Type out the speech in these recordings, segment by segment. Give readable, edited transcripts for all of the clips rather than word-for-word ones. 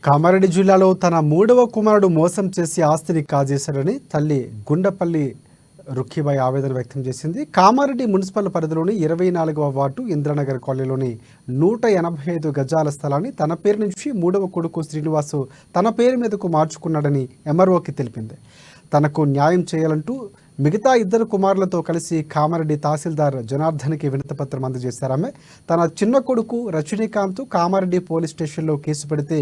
కామారెడ్డి జిల్లాలో తన మూడవ కుమారుడు మోసం చేసి ఆస్తిని కాజేశాడని తల్లి గుండపల్లి రుఖీబాయి ఆవేదన వ్యక్తం చేసింది. కామారెడ్డి మున్సిపల్ పరిధిలోని 24వ వార్డు ఇంద్రనగర్ కాలనీలోని 185 గజాల స్థలాన్ని తన పేరు నుంచి మూడవ కొడుకు శ్రీనివాసు తన పేరు మీదకు మార్చుకున్నాడని ఎంఆర్ఓకి తెలిపింది. తనకు న్యాయం చేయాలంటూ మిగతా ఇద్దరు కుమారులతో కలిసి కామారెడ్డి తహసీల్దార్ జనార్దన్కి వినతిపత్రం అందజేశారామె. తన చిన్న కొడుకు రజనీకాంత్ కామారెడ్డి పోలీస్ స్టేషన్లో కేసు పెడితే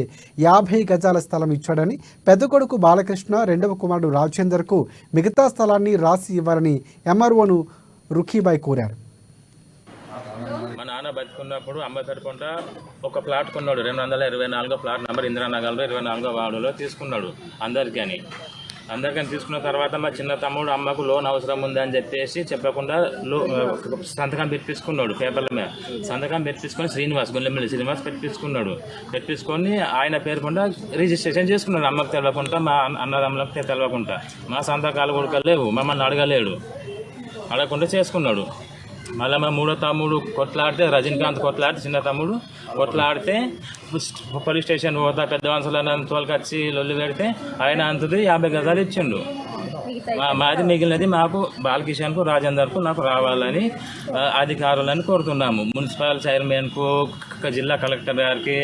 50 గజాల స్థలం ఇచ్చాడని, పెద్ద కొడుకు బాలకృష్ణ, రెండవ కుమారుడు రాజేందర్కు మిగతా స్థలాన్ని రాసి ఇవ్వాలని ఎంఆర్ఓను రుఖీబాయి కోరారు. మా నాన్న బతుకున్నప్పుడు అమ్మ తరపున ఒక ప్లాట్ కొన్నాడు. 224 ప్లాట్ నెంబర్ ఇందిరానగర్లో 24వ వార్డులో తీసుకున్నాడు. అందరికని తీసుకున్న తర్వాత మా చిన్న తమ్ముడు అమ్మకు లోన్ అవసరం ఉందని చెప్పకుండా సంతకం పెట్టించుకున్నాడు. పేపర్ల మీద సంతకం పెట్టించుకొని గుల్లెమ్మెల్లి శ్రీనివాస్ పెట్టించుకొని ఆయన పేరు కూడా రిజిస్ట్రేషన్ చేసుకున్నాడు. అమ్మకు తెలవకుండా, మా అన్నదమ్ములకు తెలవకుండా. మా సంతకాలు కూడా లేవు, మమ్మల్ని అడగకుండా చేసుకున్నాడు. మళ్ళీ మా మూడో తమ్ముడు కొట్లాడితే, రజనీకాంత్ కొట్లాడితే, చిన్న తమ్ముడు కొట్లాడితే పోలీస్ స్టేషన్ పోతా పెద్ద మనుషులను తోలుకొచ్చి లొల్లి పెడితే ఆయన అంతది 50 గజాలు ఇచ్చిండు. మాది మిగిలినది మాకు బాలకిషన్కు, రాజేందర్కు నాకు రావాలని అధికారులను కోరుతున్నాము. మున్సిపల్ చైర్మన్కు, జిల్లా కలెక్టర్ గారికి,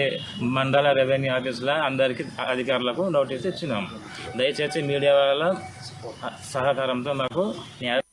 మండల రెవెన్యూ ఆఫీసుల అందరికీ అధికారులకు నోటీస్ ఇచ్చినాము. దయచేసి మీడియా వాళ్ళ సహకారంతో మాకు న్యాయం